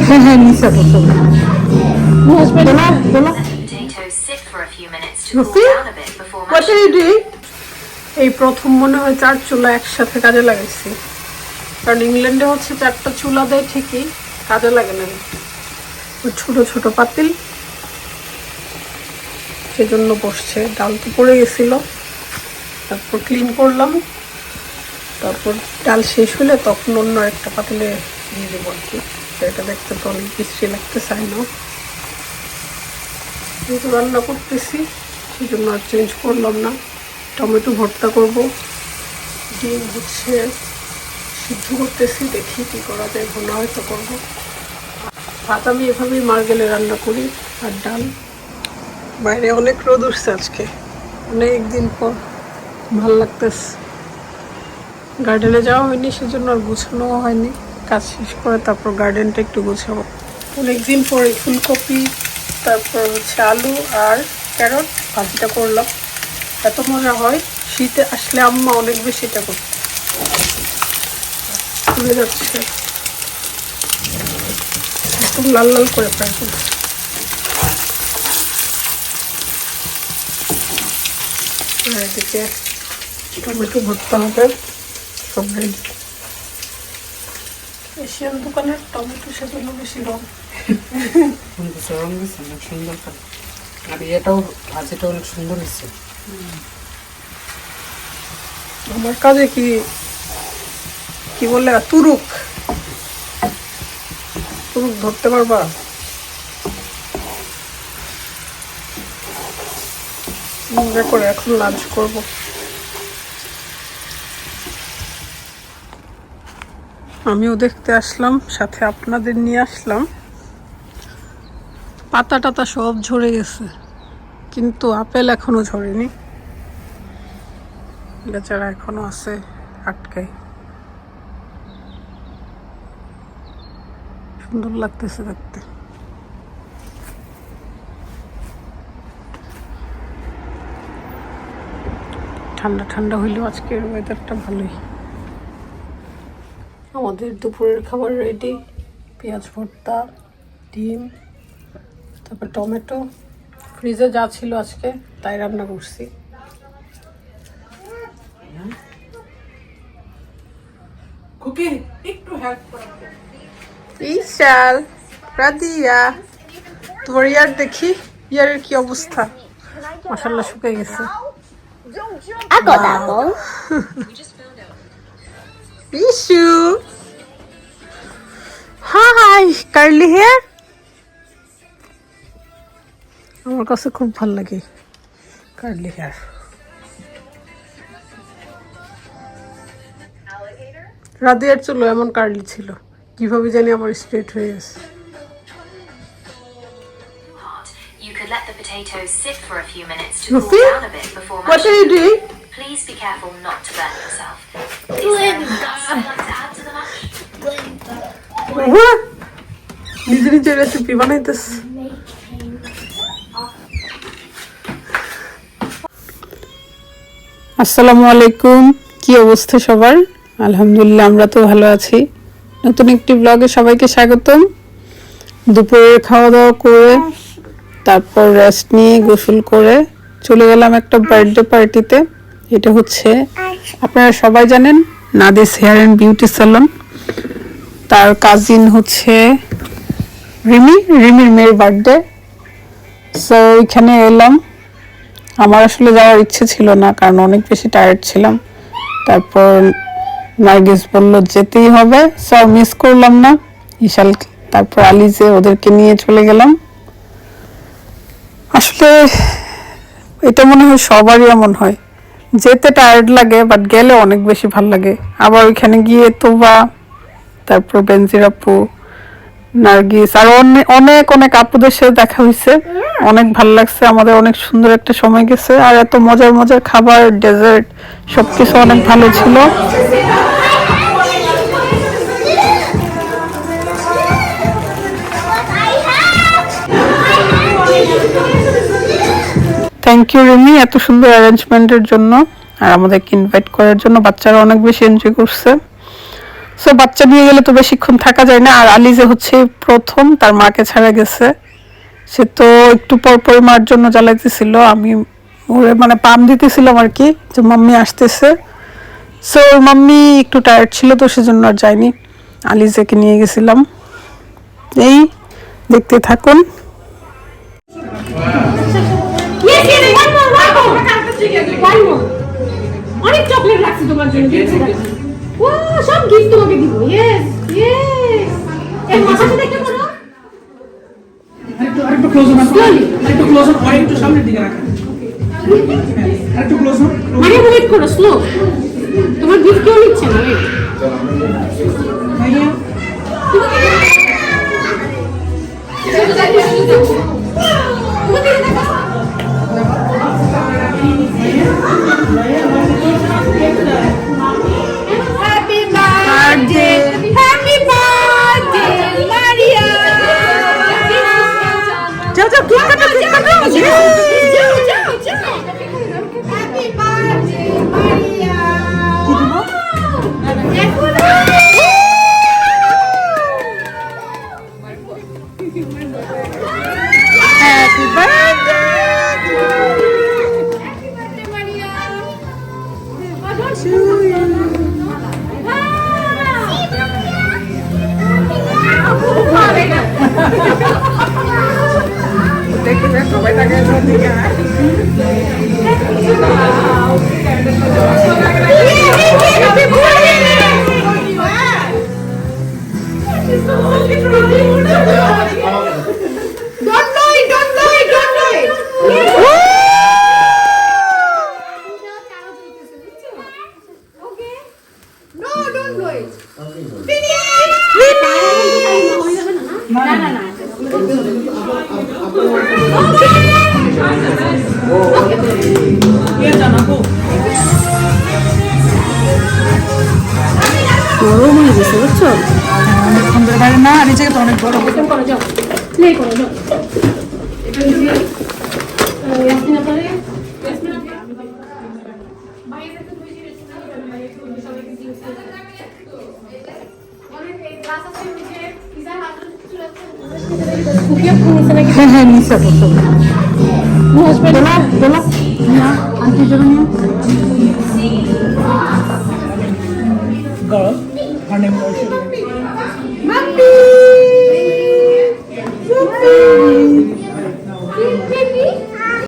হ্যাঁ হ্যাঁ নিচে বসো। এই প্রথম মনে হয় 4 চুলা একসাথে কাজে লাগাইছি, কারণ ইংল্যান্ডে হচ্ছে 4টা চুলা দেয় ঠিকই, কাজে লাগে না। ওই ছোট ছোট পাতিল, সেজন্য বসছে। ডাল তো পড়ে গেছিল, তারপর ক্লিন করলাম, তারপর ডাল শেষ হলে তখন অন্য একটা পাতিলে দিয়ে দেবো আর কি। এটা দেখতে তো অনেক বিশ্রী লাগতে চাই না, যেহেতু রান্না করতেছি সেই জন্য আর চেঞ্জ করলাম না। টমেটো ভর্তা করব, ডিম হচ্ছে সিদ্ধ করতেছি, দেখি কী করা যায়, ভুনা হয়তো করবো। ভাত আমি এভাবেই মার্গেলে রান্না করি, আর ডাল। বাইরে অনেক রোদ উঠছে আজকে, অনেক দিন পর, ভাল লাগতেছে। গার্ডেনে যাওয়া হয়নি, সেজন্য আর গুছানো হয়নি। কাজ শেষ করে তারপর গার্ডেনটা একটু গুছাবো। অনেকদিন পরে ফুলকপি, তারপর হচ্ছে আলু আর ক্যারট ভাজিটা করলাম, এত মজা হয়। শীতে আসলে আম্মা অনেক বেশি এটা করতে ভুলে যাচ্ছে, একদম লাল লাল করে ফ্রাই করছে। আর এদিকে টমেটো ভর্তা হবে, সব রেডি। এশিয়ান দোকানের টমেটো সেজন্য বেশি রং অনেক সুন্দর, আর এটাও ভাজিটা অনেক সুন্দর হয়েছে। আমার কাজে কি বলে তুরুক ধরতে পারবা? মজা করে এখন লাঞ্চ করব। আমিও দেখতে আসলাম, সাথে আপনাদের নিয়ে আসলাম। পাতা টাতা সব ঝরে গেছে, কিন্তু আপেল এখনো ঝরেনি, বেচারা এখনো আছে আটকায়। সুন্দর লাগতেছে দেখতে। ঠান্ডা ঠান্ডা হইলেও আজকের ওয়েদারটা ভালোই। আমাদের দুপুরের খাবার রেডি, পেঁয়াজ ভর্তা, ডিম, তারপর টমেটো। ফ্রিজে যা ছিল আজকে তাই রান্না করছি। একটু হেল্প করবে বিশাল রাদিয়া। তোমার ইয়ার দেখি, ইয়ারের কি অবস্থা? মাশাআল্লাহ শুকিয়ে গেছে। I got that one. Bishu. Hi, curly hair. আমার কাছে খুব ভালো লাগে কার্লি হেয়ার। রাদিয়ার চুল এমন কার্লি ছিল, কিভাবে জানি আমার স্ট্রেট হয়ে গেছে। You could let the potatoes sit for a few minutes to cool down a bit before What are you doing? Please be careful not to burn yourself. Is there anything else you'd like to add to the mash? নিজে নিজে recipe বানাইতেছে। আসসালামু আলাইকুম, কি অবস্থা সবার? আলহামদুলিল্লাহ আমরা তো ভালো আছি। নতুন একটি ব্লগে সবাইকে স্বাগতম। দুপুরের খাওয়া দাওয়া করে তারপর রেস্ট নিয়ে গোসল করে চলে গেলাম একটা বার্থডে পার্টিতে। এটা হচ্ছে আপনারা সবাই জানেন নাদিস হেয়ার অ্যান্ড বিউটি স্যালন। তার কাজিন হচ্ছে রিমির মেয়ের বার্থডে, সো ওইখানে এলাম। আমার আসলে যাওয়ার ইচ্ছে ছিল না, কারণ অনেক বেশি টায়ার্ড ছিলাম। তারপর নার্গিস বলল যেতেই হবে, সো মিস করলাম না। ইশাল তারপর আলিজে ওদেরকে নিয়ে চলে গেলাম। আসলে এটা মনে হয় সবারই এমন হয়, যেতে টায়ার্ড লাগে বাট গেলে অনেক বেশি ভাল লাগে। আবার ওইখানে গিয়ে তোবা, তারপর বেনজির আপু, নার্গিস আর অনেক অনেক আপুদের সাথে দেখা হয়েছে, অনেক ভালো লাগছে। আমাদের অনেক সুন্দর একটা সময় গেছে, আর এত মজার মজার খাবার, ডেজার্ট সবকিছু অনেক ভালো ছিল। থ্যাংক ইউ রিমি এত সুন্দর অ্যারেঞ্জমেন্টের জন্য আর আমাদেরকে ইনভাইট করার জন্য। বাচ্চারা অনেক বেশি এনজয় করছে। সো বাচ্চা নিয়ে গেলে তো বেশিক্ষণ থাকা যায় না। আর আলিজে হচ্ছে প্রথম তার মাকে ছাড়া গেছে, সে তো একটু পর পর মার জন্য জ্বালাইতেছিল। আমি ওরে মানে পাম দিতেছিলাম আর কি, যে মাম্মি আসতেছে। সো ওর মাম্মি একটু টায়ার্ড ছিল তো সেজন্য আর যায়নি, আলিজাকে নিয়ে গেছিলাম। এই দেখতে থাকুন। অনেক চকলেট রাখছি তোমার জন্য। ও সব গিফট তোমাকে দিব। Yes yes. এই মাথাটা দেখে বলো। আরেকটু ক্লোজ অন, আরেকটু ক্লোজ অন, আরেকটু সামনের দিকে রাখেন। আরেকটু ক্লোজ অন। মানে ওয়েট করো, স্লো। তোমার গিফট কেউ নিচ্ছে না। ভাইয়া হ্যাপি বার্থডে, হ্যাপি বার্থডে মারিয়া। যাও যাও কেক কাটো, কেক কাটো। হ্যাপি বার্থডে মারিয়া। Happy birthday. গরম হয়ে গেছে বুঝছো? অনেকক্ষণ ধরে বাইরে না, আর এই জায়গাটা অনেক বড়। একদম করো, যাও প্লে করো, যাও। এটা নিজে ইয়াসমিন আপারে হ্যাঁ হ্যাঁ নিচে বসো। আন্টির জন্য নিও। Girl, her name was Baby!